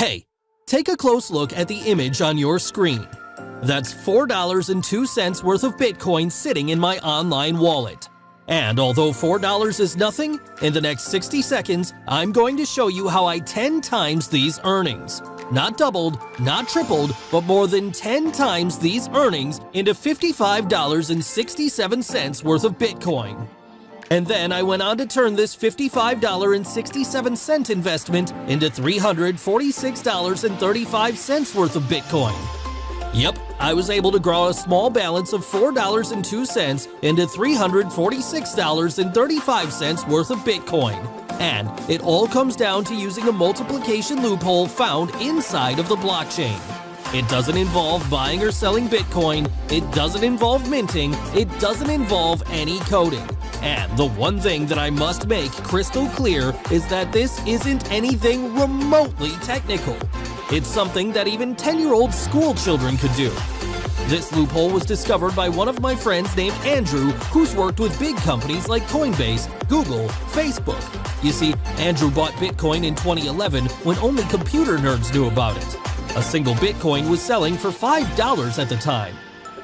Hey, take a close look at the image on your screen. That's $4.02 worth of Bitcoin sitting in my online wallet. And although $4 is nothing, in the next 60 seconds, I'm going to show you how I 10 times these earnings. Not doubled, not tripled, but more than 10 times these earnings into $55.67 worth of Bitcoin. And then I went on to turn this $55.67 investment into $346.35 worth of Bitcoin. Yep, I was able to grow a small balance of $4.02 into $346.35 worth of Bitcoin. And it all comes down to using a multiplication loophole found inside of the blockchain. It doesn't involve buying or selling Bitcoin, it doesn't involve minting, it doesn't involve any coding. And the one thing that I must make crystal clear is that this isn't anything remotely technical. It's something that even 10-year-old school children could do. This loophole was discovered by one of my friends named Andrew, who's worked with big companies like Coinbase, Google, Facebook. You see, Andrew bought Bitcoin in 2011 when only computer nerds knew about it. A single Bitcoin was selling for $5 at the time.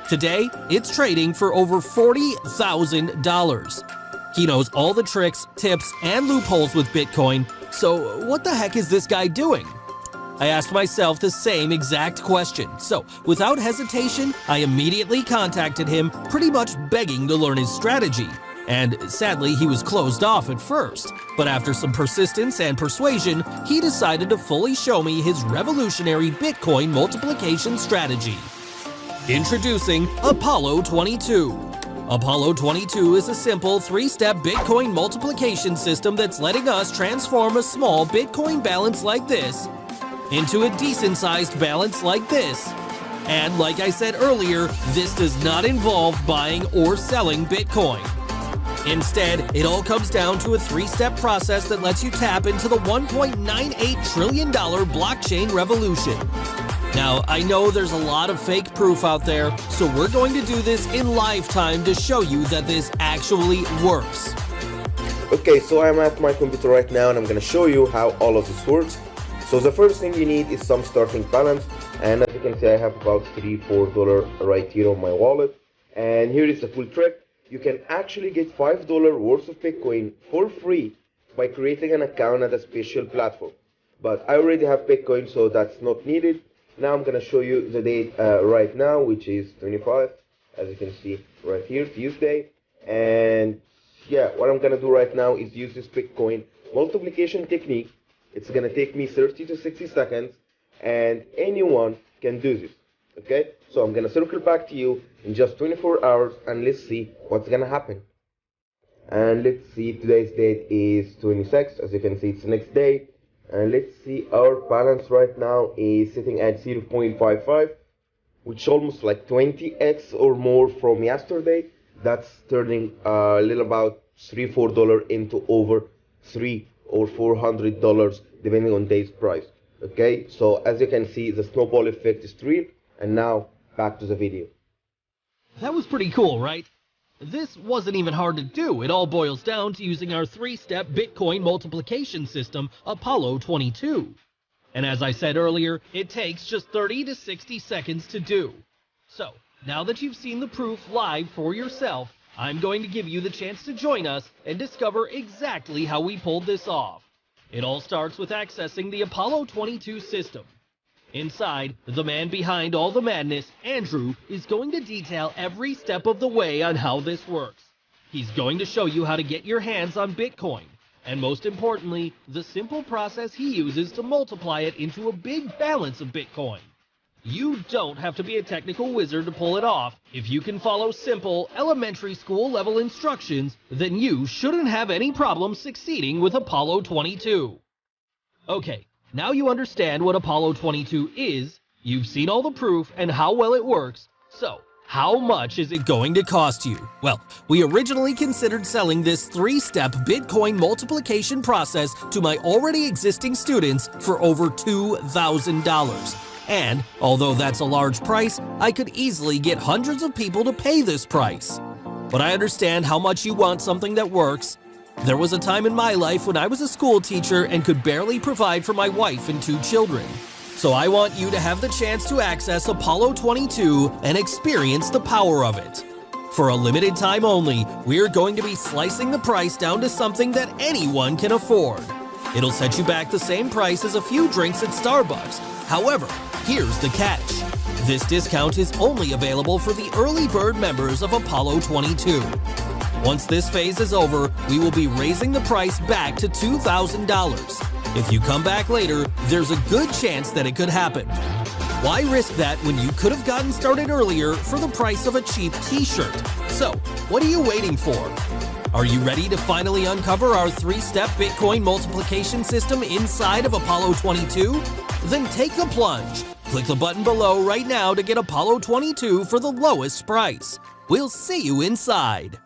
Today, it's trading for over $40,000. He knows all the tricks, tips, and loopholes with Bitcoin, so what the heck is this guy doing? I asked myself the same exact question, so without hesitation, I immediately contacted him, pretty much begging to learn his strategy. And sadly, he was closed off at first, but after some persistence and persuasion, he decided to fully show me his revolutionary Bitcoin multiplication strategy. Introducing Apollo22. Apollo22 is a simple 3-step Bitcoin multiplication system that's letting us transform a small Bitcoin balance like this into a decent-sized balance like this. And like I said earlier, this does not involve buying or selling Bitcoin. Instead, it all comes down to a 3-step process that lets you tap into the $1.98 trillion blockchain revolution. Now, I know there's a lot of fake proof out there, so we're going to do this in lifetime to show you that this actually works. Okay, so I'm at my computer right now and I'm going to show you how all of this works. So the first thing you need is some starting balance, and as you can see I have about $3-4 right here on my wallet. And here is the cool trick. You can actually get $5 worth of Bitcoin for free by creating an account at a special platform. But I already have Bitcoin, so that's not needed. Now I'm going to show you the date right now, which is 25, as you can see right here, Tuesday. And yeah, what I'm going to do right now is use this Bitcoin multiplication technique. It's going to take me 30 to 60 seconds, and anyone can do this. Okay, so I'm going to circle back to you in just 24 hours, and let's see what's going to happen. And let's see, today's date is 26, as you can see it's the next day. And let's see, our balance right now is sitting at 0.55, which is almost like 20x or more from yesterday. That's turning a little about $3-4 into over $300 or $400 depending on today's price. Okay, so as you can see, the snowball effect is real. And now back to the video. That was pretty cool, right? This wasn't even hard to do. It all boils down to using our 3-step Bitcoin multiplication system, Apollo22. And as I said earlier, it takes just 30 to 60 seconds to do. So, now that you've seen the proof live for yourself, I'm going to give you the chance to join us and discover exactly how we pulled this off. It all starts with accessing the Apollo22 system. Inside, the man behind all the madness, Andrew, is going to detail every step of the way on how this works. He's going to show you how to get your hands on Bitcoin, and most importantly, the simple process he uses to multiply it into a big balance of Bitcoin. You don't have to be a technical wizard to pull it off. If you can follow simple, elementary school level instructions, then you shouldn't have any problem succeeding with Apollo22. Okay. Now you understand what Apollo22 is, you've seen all the proof and how well it works, so how much is it going to cost you? Well, we originally considered selling this 3-step Bitcoin multiplication process to my already existing students for over $2,000. And, although that's a large price, I could easily get hundreds of people to pay this price. But I understand how much you want something that works, There was a time in my life when I was a school teacher and could barely provide for my wife and 2 children. So I want you to have the chance to access Apollo22 and experience the power of it. For a limited time only, we're going to be slicing the price down to something that anyone can afford. It'll set you back the same price as a few drinks at Starbucks. However, here's the catch. This discount is only available for the early bird members of Apollo22. Once this phase is over, we will be raising the price back to $2,000. If you come back later, there's a good chance that it could happen. Why risk that when you could have gotten started earlier for the price of a cheap t-shirt? So, what are you waiting for? Are you ready to finally uncover our 3-step Bitcoin multiplication system inside of Apollo22? Then take the plunge. Click the button below right now to get Apollo22 for the lowest price. We'll see you inside.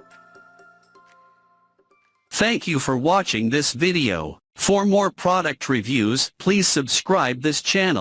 Thank you for watching this video. For more product reviews, please subscribe this channel.